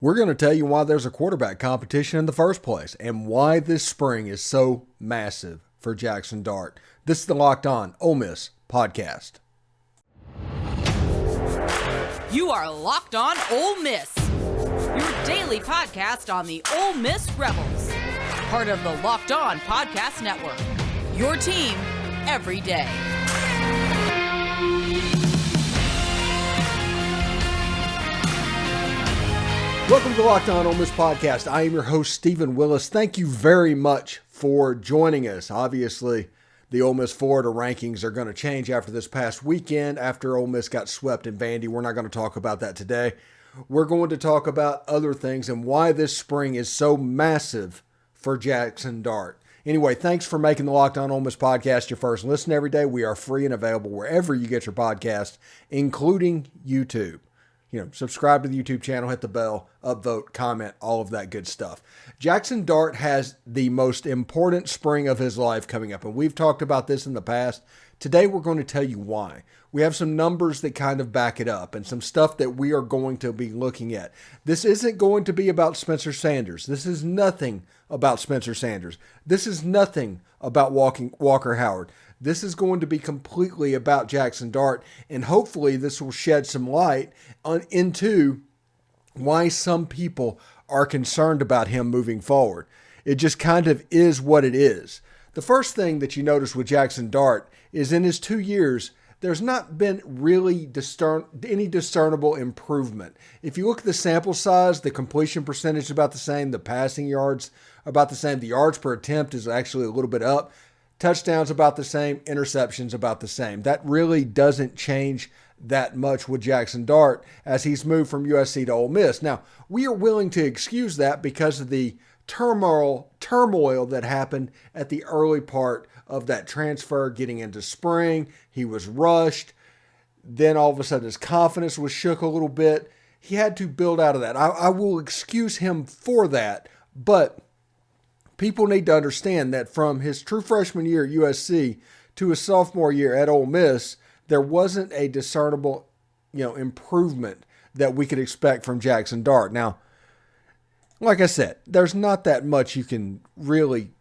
We're going to tell you why there's a quarterback competition in the first place and why this spring is so massive for Jaxson Dart. This is the Locked On Ole Miss podcast. You are Locked On Ole Miss, your daily podcast on the Ole Miss Rebels, part of the Locked On Podcast Network, your team every day. Welcome to the Locked On Ole Miss podcast. I am your host, Stephen Willis. Thank you very much for joining us. Obviously, the Ole Miss Florida rankings are going to change after this past weekend, after Ole Miss got swept in Vandy. We're not going to talk about that today. We're going to talk about other things and why this spring is so massive for Jaxson Dart. Anyway, thanks for making the Locked On Ole Miss podcast your first listen every day. We are free and available wherever you get your podcast, including YouTube. Subscribe to the YouTube channel, hit the bell, upvote, comment, all of that good stuff. Jaxson Dart has the most important spring of his life coming up, and we've talked about this in the past. Today, we're going to tell you why. We have some numbers that kind of back it up and some stuff that we are going to be looking at. This isn't going to be about Spencer Sanders. This is nothing about Spencer Sanders. This is nothing about Walker Howard. This is going to be completely about Jaxson Dart, and hopefully this will shed some light into why some people are concerned about him moving forward. It just kind of is what it is. The first thing that you notice with Jaxson Dart is in his 2 years, there's not been really any discernible improvement. If you look at the sample size, the completion percentage is about the same, the passing yards about the same, the yards per attempt is actually a little bit up. Touchdowns about the same, interceptions about the same. That really doesn't change that much with Jaxson Dart as he's moved from USC to Ole Miss. Now, we are willing to excuse that because of the turmoil that happened at the early part of that transfer, getting into spring. He was rushed. Then all of a sudden his confidence was shook a little bit. He had to build out of that. I will excuse him for that, but people need to understand that from his true freshman year at USC to his sophomore year at Ole Miss, there wasn't a discernible, improvement that we could expect from Jaxson Dart. Now, like I said, there's not that much you can really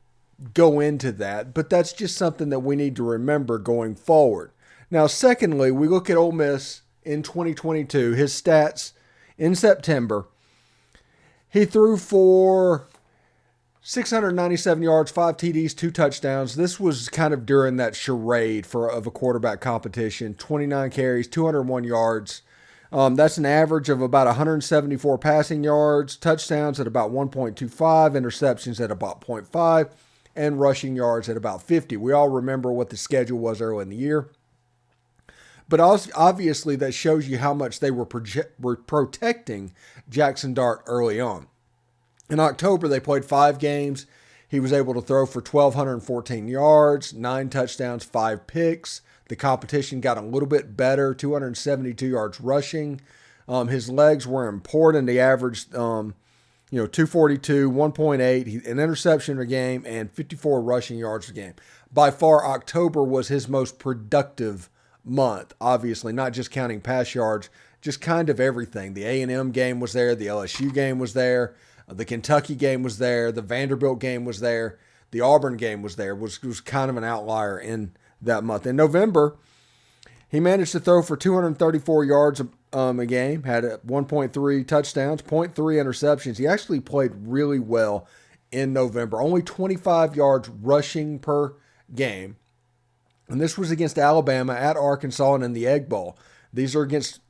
go into that, but that's just something that we need to remember going forward. Now, secondly, we look at Ole Miss in 2022, his stats in September. He threw for 697 yards, 5 TDs, 2 touchdowns. This was kind of during that charade of a quarterback competition. 29 carries, 201 yards. That's an average of about 174 passing yards, touchdowns at about 1.25, interceptions at about 0.5, and rushing yards at about 50. We all remember what the schedule was early in the year. But obviously that shows you how much they were protecting Jaxson Dart early on. In October, they played 5 games. He was able to throw for 1,214 yards, 9 touchdowns, 5 picks. The competition got a little bit better, 272 yards rushing. His legs were important. He averaged, 242, 1.8, an interception a game, and 54 rushing yards a game. By far, October was his most productive month, obviously, not just counting pass yards, just kind of everything. The A&M game was there. The LSU game was there. The Kentucky game was there. The Vanderbilt game was there. The Auburn game was there. Was kind of an outlier in that month. In November, he managed to throw for 234 yards a game, had 1.3 touchdowns, 0.3 interceptions. He actually played really well in November. Only 25 yards rushing per game. And this was against Alabama, at Arkansas, and in the Egg Bowl. These are against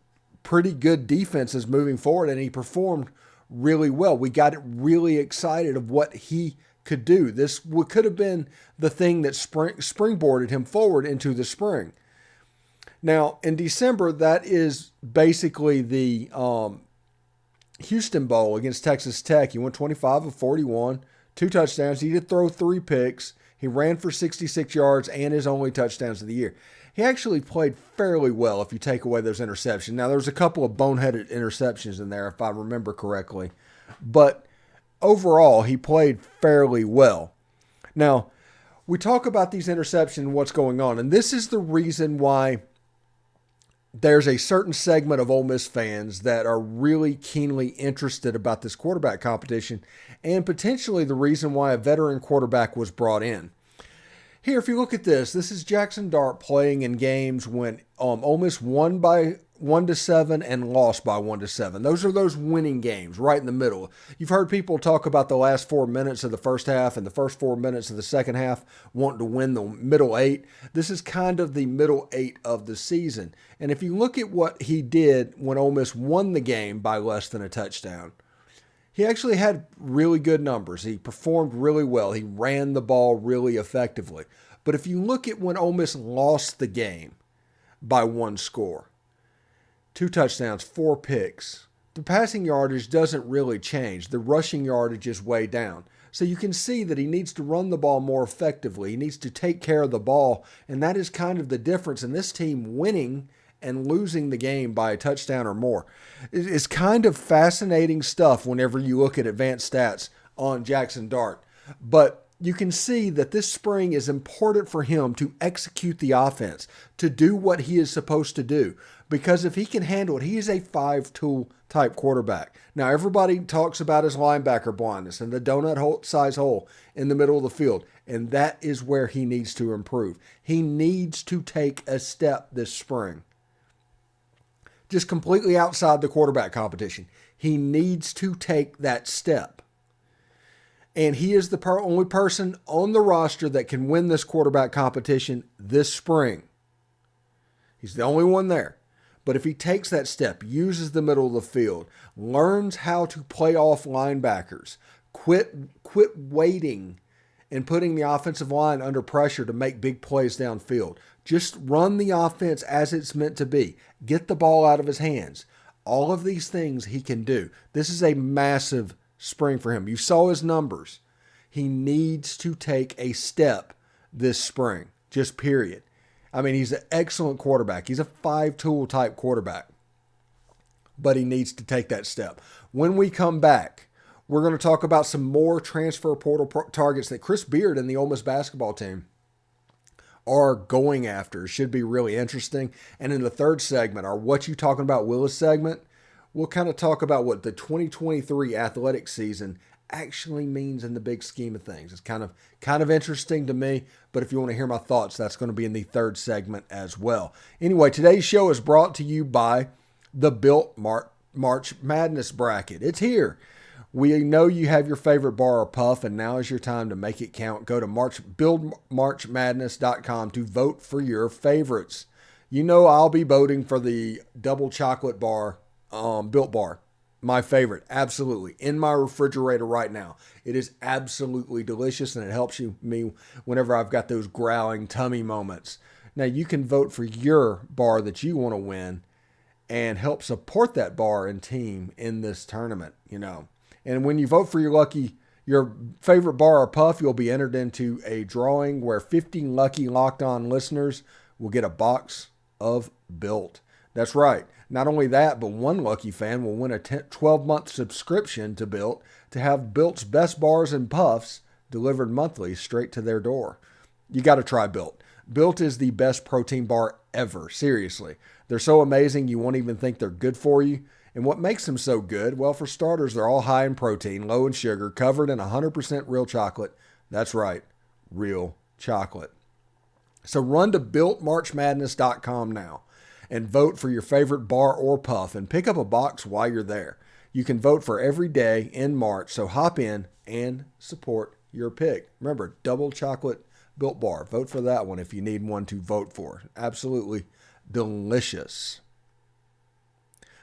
pretty good defenses moving forward, and he performed really well. We got really excited of what he could do. This could have been the thing that springboarded him forward into the spring. Now, in December, that is basically the Houston Bowl against Texas Tech. He went 25 of 41, 2 touchdowns. He did throw 3 picks. He ran for 66 yards and his only touchdowns of the year. He actually played fairly well if you take away those interceptions. Now, there's a couple of boneheaded interceptions in there, if I remember correctly. But overall, he played fairly well. Now, we talk about these interceptions and what's going on, and this is the reason why there's a certain segment of Ole Miss fans that are really keenly interested about this quarterback competition and potentially the reason why a veteran quarterback was brought in. Here, if you look at this is Jaxson Dart playing in games when Ole Miss won by 1-7 and lost by 1-7. Those are those winning games right in the middle. You've heard people talk about the last 4 minutes of the first half and the first 4 minutes of the second half wanting to win the middle 8. This is kind of the middle 8 of the season. And if you look at what he did when Ole Miss won the game by less than a touchdown, he actually had really good numbers. He performed really well. He ran the ball really effectively. But if you look at when Ole Miss lost the game by 1 score, 2 touchdowns, 4 picks, the passing yardage doesn't really change. The rushing yardage is way down. So you can see that he needs to run the ball more effectively. He needs to take care of the ball, and that is kind of the difference in this team winning and losing the game by a touchdown or more. It's kind of fascinating stuff whenever you look at advanced stats on Jaxson Dart. But you can see that this spring is important for him to execute the offense, to do what he is supposed to do. Because if he can handle it, he is a 5-tool type quarterback. Now, everybody talks about his linebacker blindness and the donut-size hole in the middle of the field, and that is where he needs to improve. He needs to take a step this spring. Just completely outside the quarterback competition. He needs to take that step. And he is the only person on the roster that can win this quarterback competition this spring. He's the only one there. But if he takes that step, uses the middle of the field, learns how to play off linebackers, quit waiting and putting the offensive line under pressure to make big plays downfield. Just run the offense as it's meant to be. Get the ball out of his hands. All of these things he can do. This is a massive spring for him. You saw his numbers. He needs to take a step this spring, just period. I mean, he's an excellent quarterback. He's a 5-tool type quarterback. But he needs to take that step. When we come back, we're going to talk about some more transfer portal targets that Chris Beard and the Ole Miss basketball team are going after. It should be really interesting. And in the third segment, our What You Talking About Willis segment, we'll kind of talk about what the 2023 athletic season actually means in the big scheme of things. It's kind of interesting to me, but if you want to hear my thoughts, that's going to be in the third segment as well. Anyway, today's show is brought to you by the Built March Madness bracket. It's here. We know you have your favorite bar or puff, and now is your time to make it count. Go to buildmarchmadness.com to vote for your favorites. You know I'll be voting for the double chocolate bar, Built Bar. My favorite, absolutely. In my refrigerator right now. It is absolutely delicious, and it helps me whenever I've got those growling tummy moments. Now, you can vote for your bar that you want to win and help support that bar and team in this tournament, you know. And when you vote for your favorite bar or puff, you'll be entered into a drawing where 50 lucky Locked On listeners will get a box of Built. That's right. Not only that, but one lucky fan will win a 12-month subscription to Built to have Built's best bars and puffs delivered monthly straight to their door. You got to try Built. Built is the best protein bar ever. Seriously. They're so amazing you won't even think they're good for you. And what makes them so good? Well, for starters, they're all high in protein, low in sugar, covered in 100% real chocolate. That's right, real chocolate. So run to BuiltMarchMadness.com now and vote for your favorite bar or puff and pick up a box while you're there. You can vote for every day in March, so hop in and support your pick. Remember, double chocolate Built Bar. Vote for that one if you need one to vote for. Absolutely delicious.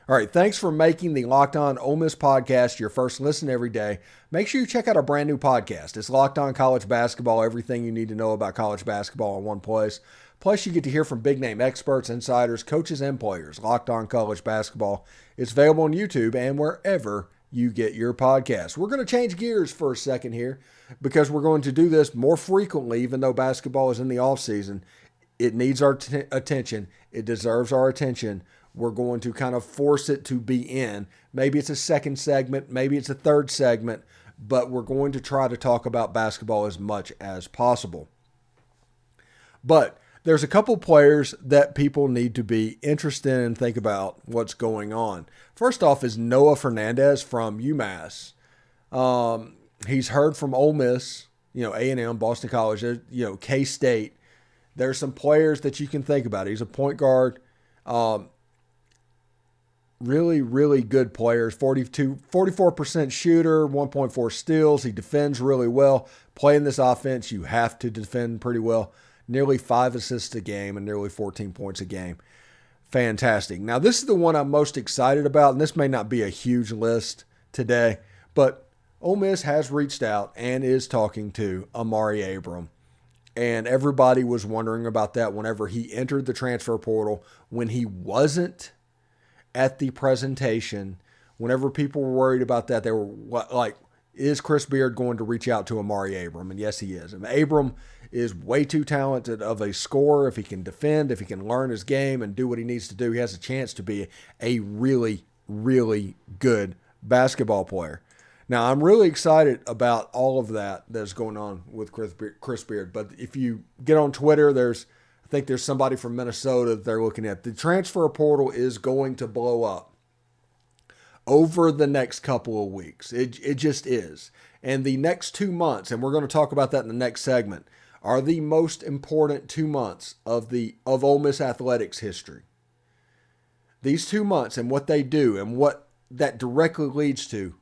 All right, thanks for making the Locked On Ole Miss podcast your first listen every day. Make sure you check out our brand new podcast. It's Locked On College Basketball, everything you need to know about college basketball in one place. Plus, you get to hear from big-name experts, insiders, coaches, and players. Locked On College Basketball. It's available on YouTube and wherever you get your podcasts. We're going to change gears for a second here because we're going to do this more frequently, even though basketball is in the offseason. It needs our attention. It deserves our attention. We're going to kind of force it to be in. Maybe it's a second segment. Maybe it's a third segment. But we're going to try to talk about basketball as much as possible. But there's a couple players that people need to be interested in and think about what's going on. First off is Noah Fernandez from Umass. He's heard from Ole Miss, A&M, Boston College, K-State. There's some players that you can think about. He's a point guard. Really, really good players. 44% shooter, 1.4 steals. He defends really well. Playing this offense, you have to defend pretty well. Nearly 5 assists a game and nearly 14 points a game. Fantastic. Now, this is the one I'm most excited about, and this may not be a huge list today, but Ole Miss has reached out and is talking to Amaree Abram. And everybody was wondering about that whenever he entered the transfer portal. When he wasn't at the presentation, whenever people were worried about that, they were like, is Chris Beard going to reach out to Amaree Abram? And yes, he is. And Abram is way too talented of a scorer. If he can defend, if he can learn his game and do what he needs to do, he has a chance to be a really, really good basketball player. Now, I'm really excited about all of that's going on with Chris Beard. But if you get on Twitter, I think there's somebody from Minnesota that they're looking at. The transfer portal is going to blow up over the next couple of weeks. It just is. And the next 2 months, and we're going to talk about that in the next segment, are the most important 2 months of Ole Miss Athletics history. These 2 months and what they do and what that directly leads to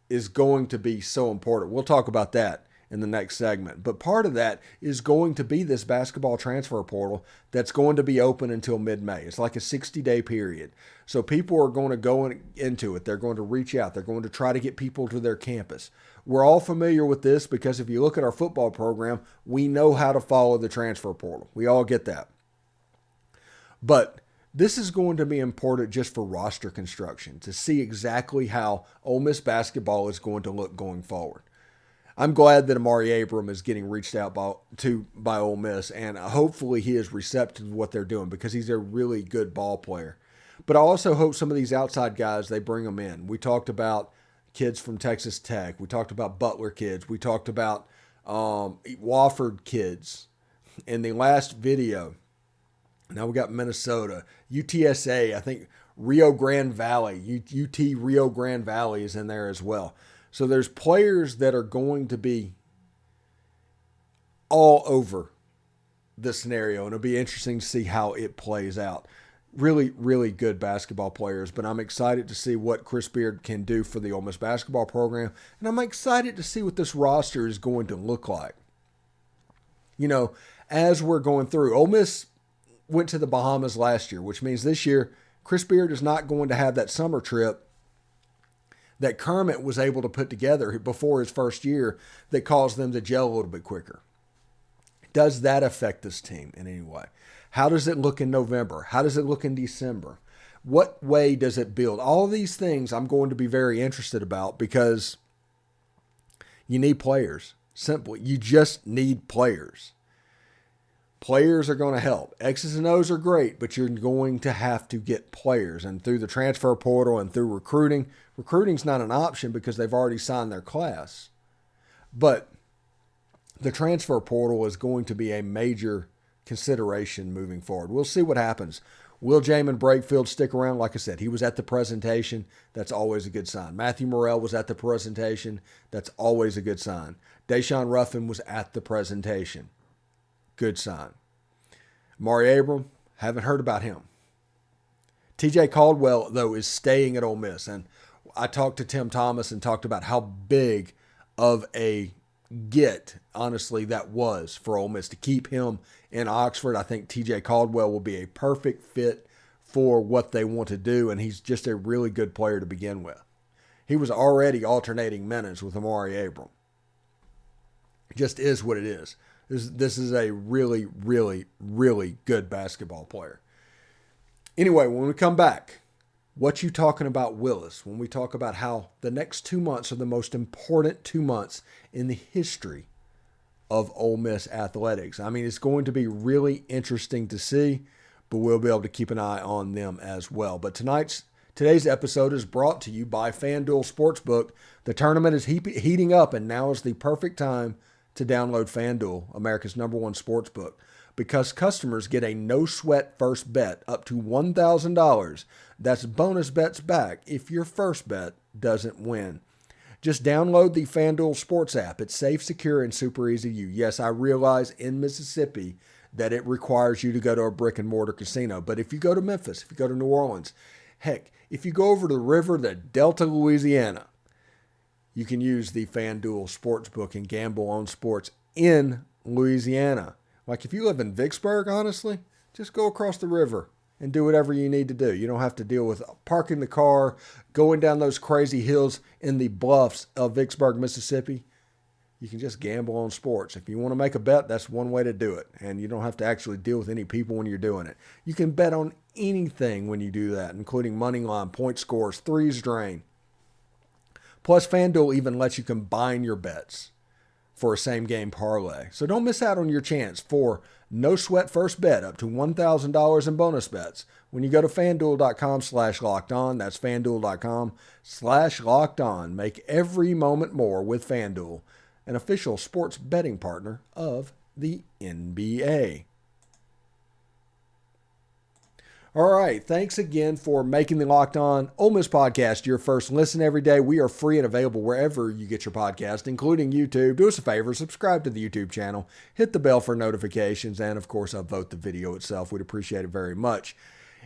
is going to be so important. We'll talk about that in the next segment. But part of that is going to be this basketball transfer portal that's going to be open until mid-May. It's like a 60-day period. So people are going to go into it. They're going to reach out. They're going to try to get people to their campus. We're all familiar with this because if you look at our football program, we know how to follow the transfer portal. We all get that. But this is going to be important just for roster construction to see exactly how Ole Miss basketball is going to look going forward. I'm glad that Amaree Abram is getting reached out by Ole Miss, and hopefully he is receptive to what they're doing because he's a really good ball player. But I also hope some of these outside guys, they bring them in. We talked about kids from Texas Tech. We talked about Butler kids. We talked about Wofford kids in the last video. Now we got Minnesota, UTSA, I think Rio Grande Valley, UT Rio Grande Valley is in there as well. So there's players that are going to be all over the scenario, and it'll be interesting to see how it plays out. Really, really good basketball players, but I'm excited to see what Chris Beard can do for the Ole Miss basketball program, and I'm excited to see what this roster is going to look like. As we're going through, Ole Miss went to the Bahamas last year, which means this year Chris Beard is not going to have that summer trip that Kermit was able to put together before his first year that caused them to gel a little bit quicker. Does that affect this team in any way? How does it look in November? How does it look in December? What way does it build? All these things I'm going to be very interested about because you need players. Simply, you just need players. Players are going to help. X's and O's are great, but you're going to have to get players. And through the transfer portal and through recruiting's not an option because they've already signed their class. But the transfer portal is going to be a major consideration moving forward. We'll see what happens. Will Jamin Brakefield stick around? Like I said, he was at the presentation. That's always a good sign. Matthew Morrell was at the presentation. That's always a good sign. Deshaun Ruffin was at the presentation. Good sign. Amaree Abram, haven't heard about him. TJ Caldwell, though, is staying at Ole Miss. And I talked to Tim Thomas and talked about how big of a get, honestly, that was for Ole Miss to keep him in Oxford. I think TJ Caldwell will be a perfect fit for what they want to do, and he's just a really good player to begin with. He was already alternating minutes with Amaree Abram. It just is what it is. This is a really, really, really good basketball player. Anyway, when we come back, what you talking about Willis, when we talk about how the next 2 months are the most important 2 months in the history of Ole Miss athletics. I mean, it's going to be really interesting to see, but we'll be able to keep an eye on them as well. But today's episode is brought to you by FanDuel Sportsbook. The tournament is heating up, and now is the perfect time to download FanDuel, America's #1 sportsbook. because customers get a no-sweat first bet up to $1,000. That's bonus bets back if your first bet doesn't win. Just download the FanDuel Sports app. It's safe, secure, and super easy to use. Yes, I realize in Mississippi that it requires you to go to a brick-and-mortar casino. But if you go to Memphis, if you go to New Orleans, heck, if you go over to the river to Delta, Louisiana, you can use the FanDuel Sportsbook and gamble on sports in Louisiana. Like if you live in Vicksburg, honestly, just go across the river and do whatever you need to do. You don't have to deal with parking the car, going down those crazy hills in the bluffs of Vicksburg, Mississippi. You can just gamble on sports. If you want to make a bet, that's one way to do it. And you don't have to actually deal with any people when you're doing it. You can bet on anything when you do that, including money line, point scores, threes drain. Plus, FanDuel even lets you combine your bets for a same-game parlay. So don't miss out on your chance for no-sweat first bet up to $1,000 in bonus bets when you go to FanDuel.com/lockedon. That's FanDuel.com/lockedon. Make every moment more with FanDuel, an official sports betting partner of the NBA. All right, thanks again for making the Locked On Ole Miss podcast your first listen every day. We are free and available wherever you get your podcast, including YouTube. Do us a favor, subscribe to the YouTube channel, hit the bell for notifications, and of course, upvote the video itself. We'd appreciate it very much.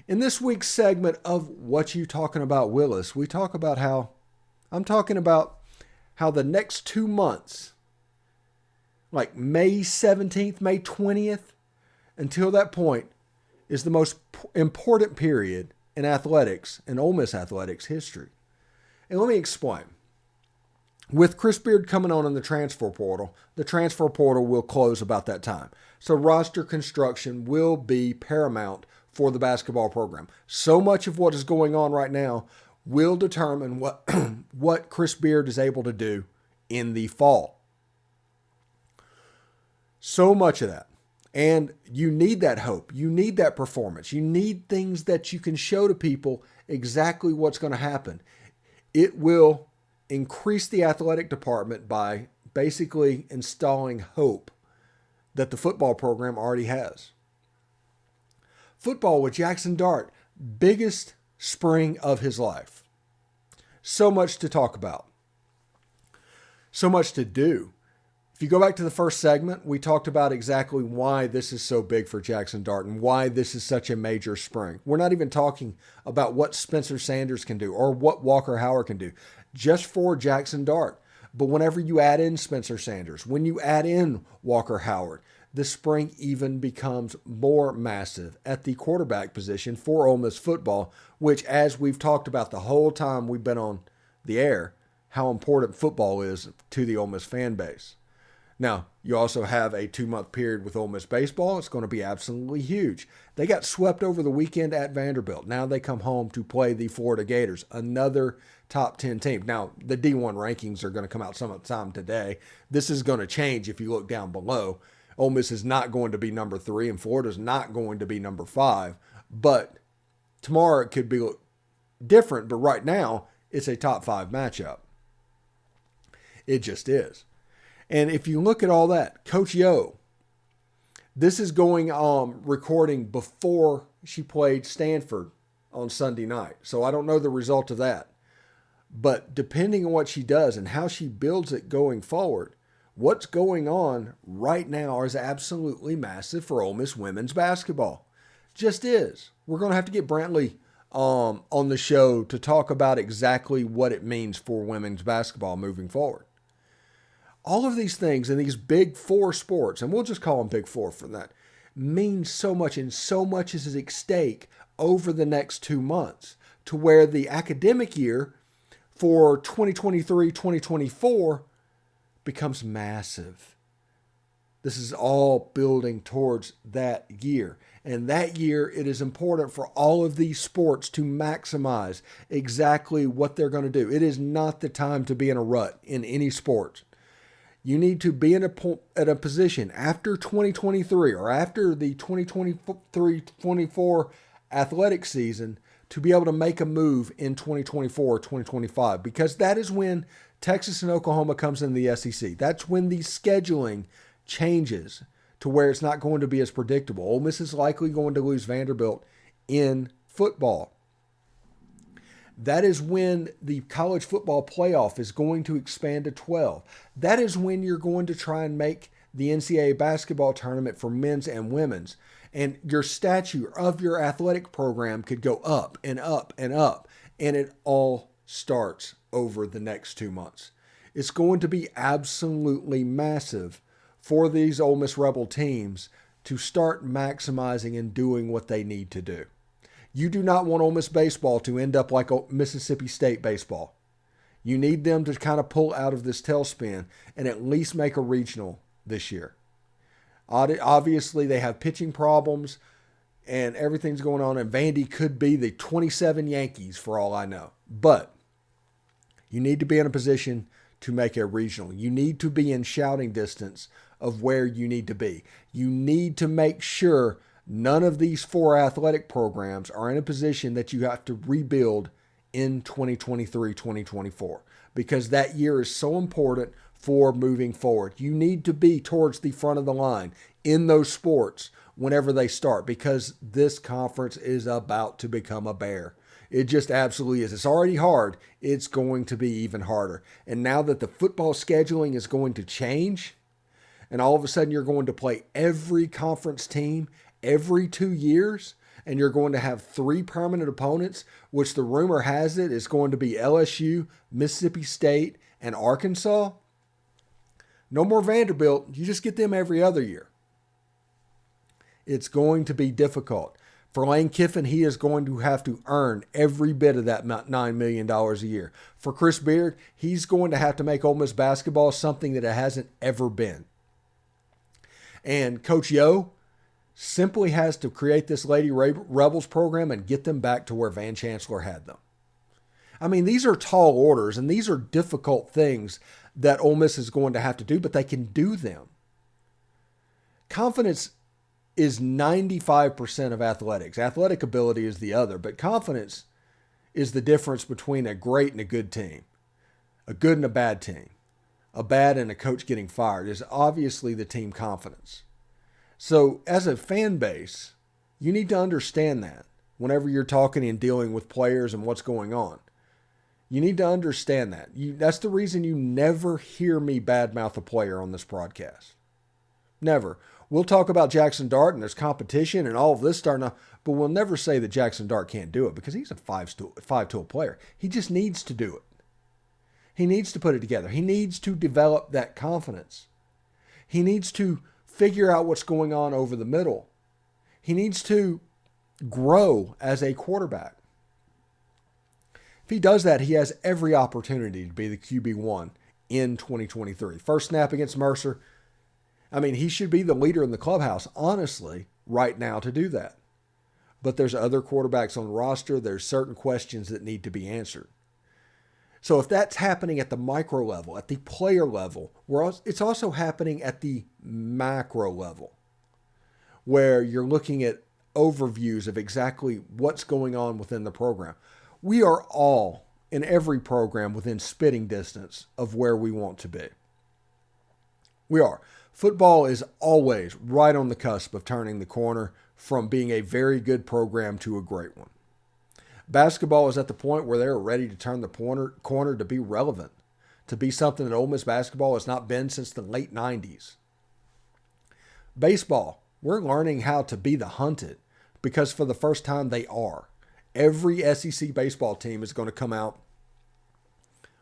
In this week's segment of What You Talking About, Willis, we talk about how the next 2 months, like May 17th, May 20th, until that point, is the most important period in athletics, in Ole Miss athletics history. And let me explain. With Chris Beard coming on in the transfer portal will close about that time. So roster construction will be paramount for the basketball program. So much of what is going on right now will determine what Chris Beard is able to do in the fall. So much of that. And you need that hope. You need that performance. You need things that you can show to people exactly what's going to happen. It will increase the athletic department by basically installing hope that the football program already has. Football with Jaxson Dart, biggest spring of his life. So much to talk about. So much to do. If you go back to the first segment, we talked about exactly why this is so big for Jaxson Dart and why this is such a major spring. We're not even talking about what Spencer Sanders can do or what Walker Howard can do, just for Jaxson Dart. But whenever you add in Spencer Sanders, when you add in Walker Howard, the spring even becomes more massive at the quarterback position for Ole Miss football, which, as we've talked about the whole time we've been on the air, how important football is to the Ole Miss fan base. Now, you also have a 2-month period with Ole Miss baseball. It's going to be absolutely huge. They got swept over the weekend at Vanderbilt. Now they come home to play the Florida Gators, another top 10 team. Now, the D1 rankings are going to come out sometime today. This is going to change if you look down below. Ole Miss is not going to be number 3, and Florida's not going to be number 5. But tomorrow it could be different, but right now it's a top 5 matchup. It just is. And if you look at all that, Coach Yo, this is going recording before she played Stanford on Sunday night. So I don't know the result of that. But depending on what she does and how she builds it going forward, what's going on right now is absolutely massive for Ole Miss women's basketball. Just is. We're going to have to get Brantley on the show to talk about exactly what it means for women's basketball moving forward. All of these things in these big 4 sports, and we'll just call them big 4 for that, mean so much, and so much is at stake over the next 2 months, to where the academic year for 2023-2024 becomes massive. This is all building towards that year. And that year, it is important for all of these sports to maximize exactly what they're going to do. It is not the time to be in a rut in any sport. You need to be at a position after 2023 or after the 2023-24 athletic season to be able to make a move in 2024 or 2025, because that is when Texas and Oklahoma comes in the SEC. That's when the scheduling changes to where it's not going to be as predictable. Ole Miss is likely going to lose Vanderbilt in football. That is when the college football playoff is going to expand to 12. That is when you're going to try and make the NCAA basketball tournament for men's and women's. And your stature of your athletic program could go up and up and up. And it all starts over the next 2 months. It's going to be absolutely massive for these Ole Miss Rebel teams to start maximizing and doing what they need to do. You do not want Ole Miss baseball to end up like Mississippi State baseball. You need them to kind of pull out of this tailspin and at least make a regional this year. Obviously, they have pitching problems and everything's going on, and Vandy could be the 27 Yankees for all I know. But you need to be in a position to make a regional. You need to be in shouting distance of where you need to be. You need to make sure none of these 4 athletic programs are in a position that you have to rebuild in 2023-2024, because that year is so important for moving forward. You need to be towards the front of the line in those sports whenever they start, because this conference is about to become a bear. It just absolutely is. It's already hard. It's going to be even harder. And now that the football scheduling is going to change, and all of a sudden you're going to play every conference team every 2 years, and you're going to have 3 permanent opponents, which the rumor has it is going to be LSU, Mississippi State, and Arkansas. No more Vanderbilt. You just get them every other year. It's going to be difficult. For Lane Kiffin, he is going to have to earn every bit of that $9 million a year. For Chris Beard, he's going to have to make Ole Miss basketball something that it hasn't ever been. And Coach Yo simply has to create this Lady Rebels program and get them back to where Van Chancellor had them. I mean, these are tall orders, and these are difficult things that Ole Miss is going to have to do, but they can do them. Confidence is 95% of athletics. Athletic ability is the other, but confidence is the difference between a great and a good team, a good and a bad team, a bad and a coach getting fired is obviously the team confidence. So as a fan base, you need to understand that whenever you're talking and dealing with players and what's going on. You need to understand that. That's the reason you never hear me badmouth a player on this broadcast. Never. We'll talk about Jaxson Dart and there's competition and all of this starting to, but we'll never say that Jaxson Dart can't do it because he's a five-tool player. He just needs to do it. He needs to put it together. He needs to develop that confidence. He needs to figure out what's going on over the middle. He needs to grow as a quarterback. If he does that, he has every opportunity to be the QB1 in 2023. First snap against Mercer. I mean, he should be the leader in the clubhouse, honestly, right now to do that. But there's other quarterbacks on the roster. There's certain questions that need to be answered. So if that's happening at the micro level, at the player level, it's also happening at the macro level, where you're looking at overviews of exactly what's going on within the program. We are all, in every program, within spitting distance of where we want to be. We are. Football is always right on the cusp of turning the corner from being a very good program to a great one. Basketball is at the point where they're ready to turn the corner to be relevant, to be something that Ole Miss basketball has not been since the late 90s. Baseball, we're learning how to be the hunted because for the first time they are. Every SEC baseball team is going to come out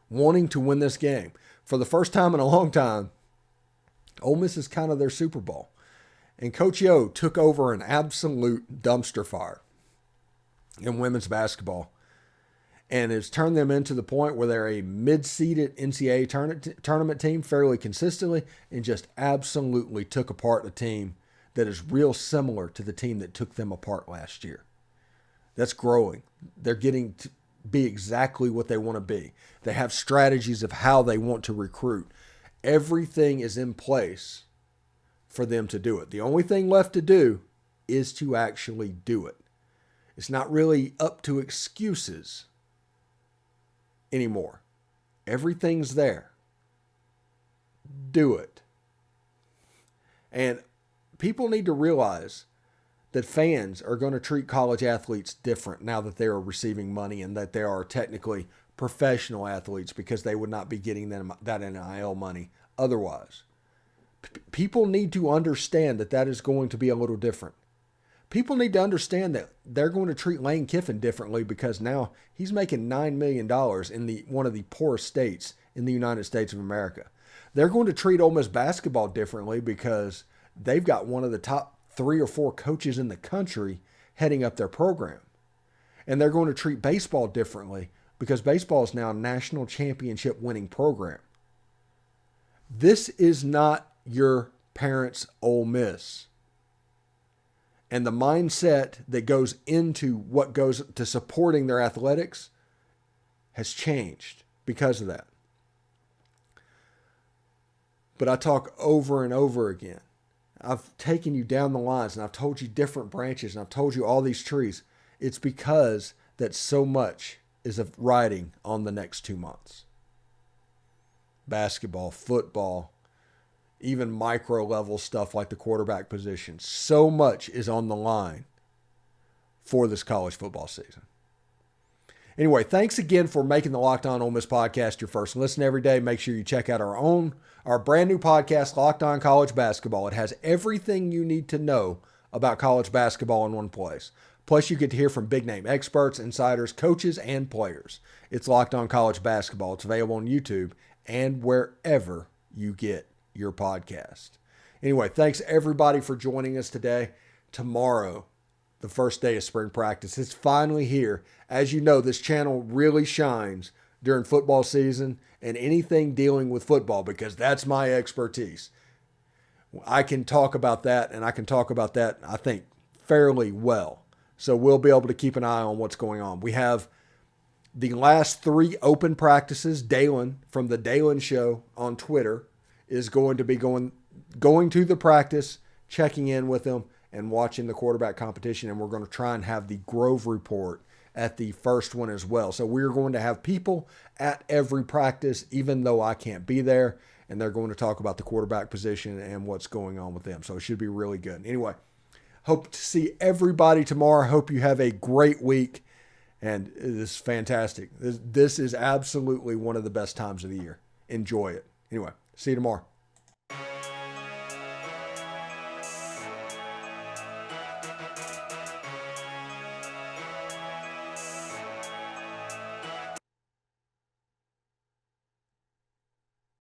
wanting to win this game. For the first time in a long time, Ole Miss is kind of their Super Bowl. And Coach Yo took over an absolute dumpster fire in women's basketball and has turned them into the point where they're a mid-seeded NCAA tournament team fairly consistently and just absolutely took apart a team that is real similar to the team that took them apart last year. That's growing. They're getting to be exactly what they want to be. They have strategies of how they want to recruit. Everything is in place for them to do it. The only thing left to do is to actually do it. It's not really up to excuses anymore. Everything's there. Do it. And People need to realize that fans are going to treat college athletes different now that they are receiving money and that they are technically professional athletes, because they would not be getting them that NIL money otherwise. People need to understand that that is going to be a little different. People need to understand that they're going to treat Lane Kiffin differently because now he's making $9 million in one of the poorest states in the United States of America. They're going to treat Ole Miss basketball differently because they've got one of the top 3 or 4 coaches in the country heading up their program. And they're going to treat baseball differently because baseball is now a national championship winning program. This is not your parents' Ole Miss. And the mindset that goes into what goes to supporting their athletics has changed because of that. But I talk over and over again. I've taken you down the lines and I've told you different branches and I've told you all these trees. It's because that so much is riding on the next 2 months. Basketball, football, even micro level stuff like the quarterback position. So much is on the line for this college football season. Anyway, thanks again for making the Locked On Ole Miss podcast your first listen every day. Make sure you check out our brand new podcast, Locked On College Basketball. It has everything you need to know about college basketball in one place. Plus, you get to hear from big name experts, insiders, coaches, and players. It's Locked On College Basketball. It's available on YouTube and wherever you get your podcast. Anyway, thanks everybody for joining us today. Tomorrow, the first day of spring practice. It's finally here. As you know, this channel really shines during football season and anything dealing with football because that's my expertise. I can talk about that, and I can talk about that, I think, fairly well. So we'll be able to keep an eye on what's going on. We have the last 3 open practices. Dalen from the Dalen Show on Twitter is going to be going to the practice, checking in with them, and watching the quarterback competition. And we're going to try and have the Grove Report at the first one as well. So we're going to have people at every practice, even though I can't be there. And they're going to talk about the quarterback position and what's going on with them. So it should be really good. Anyway, hope to see everybody tomorrow. Hope you have a great week. And it is fantastic. This is absolutely one of the best times of the year. Enjoy it. Anyway, see you tomorrow.